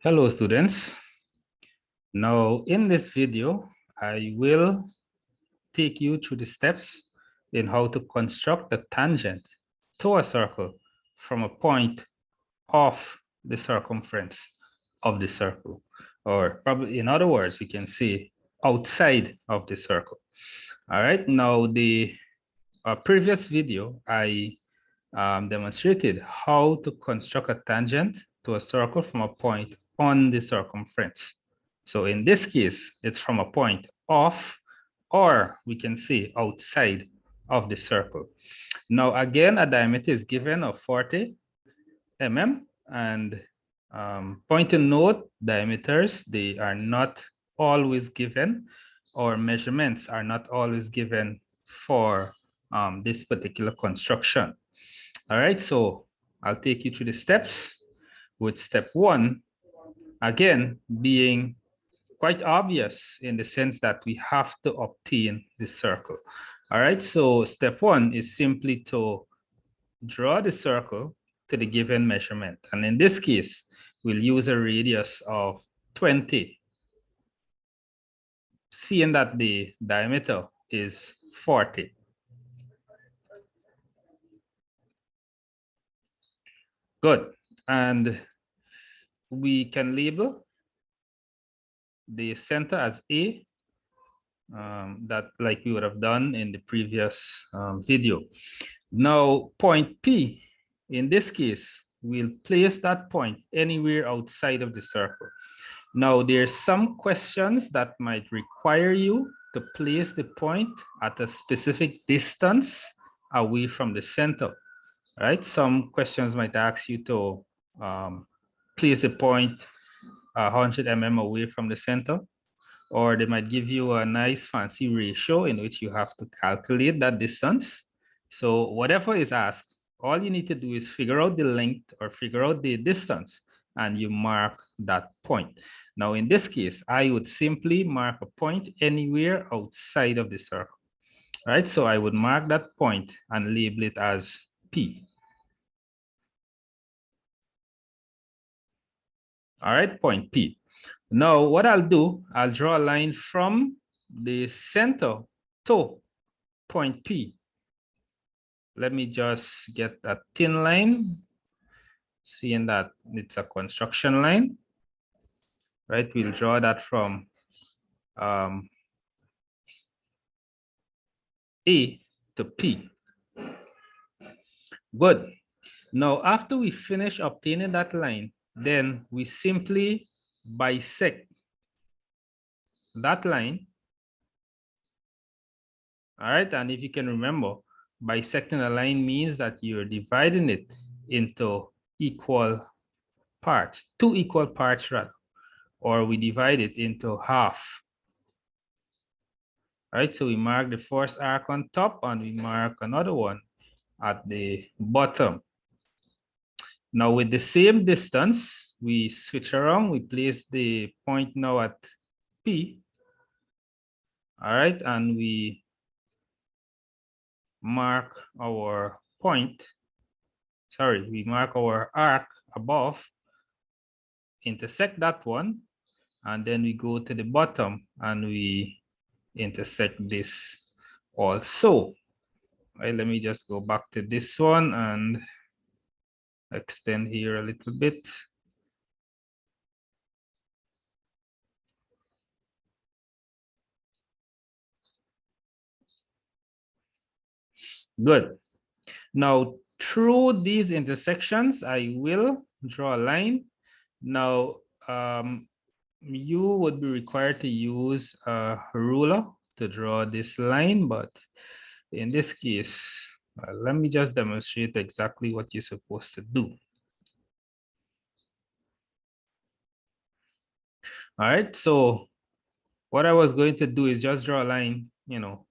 Hello students. Now in this video, I will take you through the steps in how to construct a tangent to a circle from a point off the circumference of the circle. Or probably in other words, you can say outside of the circle. All right, now the previous video, I demonstrated how to construct a tangent to a circle from a point on the circumference. So in this case, it's from a point off, or we can say outside of the circle. Now, again, a diameter is given of 40 mm, and point to note, diameters, they are not always given, or measurements are not always given for this particular construction. All right, so I'll take you through the steps, with step one, again, being quite obvious in the sense that we have to obtain the circle. All right, so step one is simply to draw the circle to the given measurement. And in this case, we'll use a radius of 20, seeing that the diameter is 40. Good, and we can label the center as A, that like we would have done in the previous video. Now, point P, in this case, we'll place that point anywhere outside of the circle. Now, there's some questions that might require you to place the point at a specific distance away from the center, right? Some questions might ask you to place the point 100 mm away from the center, or they might give you a nice fancy ratio in which you have to calculate that distance. So whatever is asked, all you need to do is figure out the length or figure out the distance, and you mark that point. Now, in this case, I would simply mark a point anywhere outside of the circle, right? So I would mark that point and label it as P. All right, point P. Now, what I'll do, I'll draw a line from the center to point P. Let me just get a thin line, seeing that it's a construction line, right? We'll draw that from A to P. Good. Now, after we finish obtaining that line, then we simply bisect that line. All right, and if you can remember, bisecting a line means that you're dividing it into equal parts, two equal parts rather, or we divide it into half. All right, so we mark the first arc on top and we mark another one at the bottom. Now with the same distance, we switch around, we place the point now at P. All right, and we mark our point, sorry, we mark our arc above, intersect that one, and then we go to the bottom and we intersect this also. Right, let me just go back to this one and extend here a little bit. Good. Now, through these intersections, I will draw a line. Now, you would be required to use a ruler to draw this line, but in this case, let me just demonstrate exactly what you're supposed to do. All right, so what I was going to do is just draw a line, you know,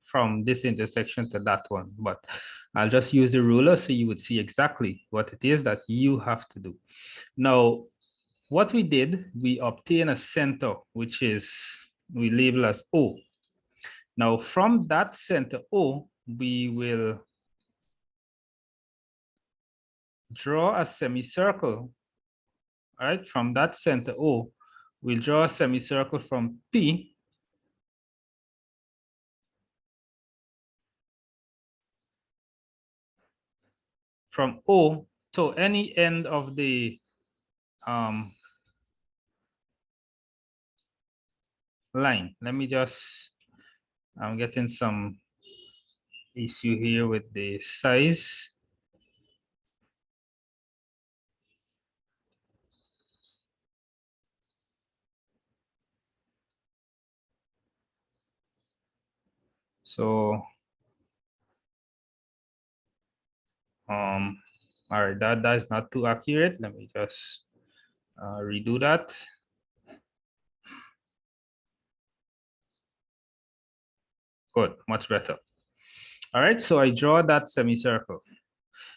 from this intersection to that one, but I'll just use the ruler so you would see exactly what it is that you have to do. Now, what we did, we obtain a center, which is, we label as O. Now, from that center O, we will draw a semicircle, all all right, from that center O, we'll draw a semicircle from P from O to any end of the line. Let me just, I'm getting some issue here with the size. So, all right, that is not too accurate. Let me just redo that. Good, much better. All right, so I draw that semicircle.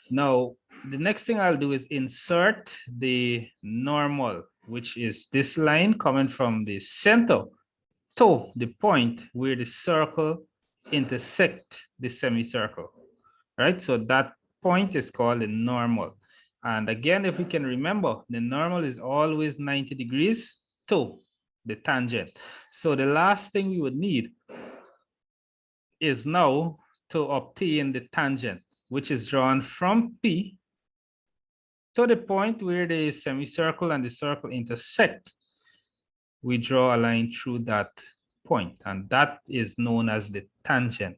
Now, the next thing I'll do is insert the normal, which is this line coming from the center to the point where the circle intersect the semicircle, right? So that point is called the normal. And again, if we can remember, the normal is always 90 degrees to the tangent. So the last thing we would need is now to obtain the tangent, which is drawn from P to the point where the semicircle and the circle intersect. We draw a line through that point, and that is known as the tangent.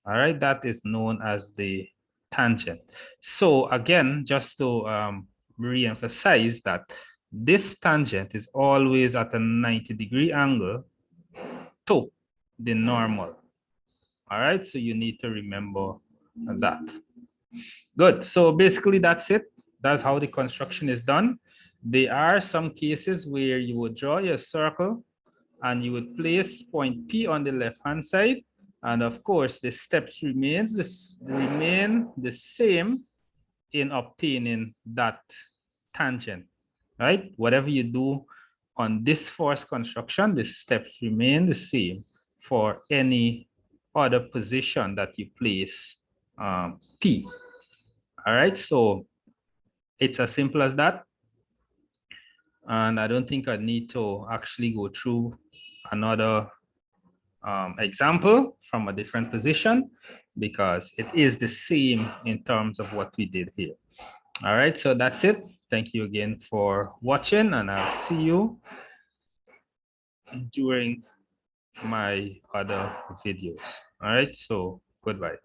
All right, that is known as the tangent. So again, just to re-emphasize that this tangent is always at a 90-degree angle to the normal. All right, so you need to remember that. Good, so basically that's it. That's how the construction is done. There are some cases where you would draw your circle and you would place point P on the left-hand side. And of course, the steps remain the same in obtaining that tangent, right? Whatever you do on this force construction, the steps remain the same for any other position that you place P. All right, so it's as simple as that. And I don't think I need to actually go through another example from a different position because it is the same in terms of what we did here. All right, so that's it. Thank you again for watching, and I'll see you during my other videos. All right, so goodbye.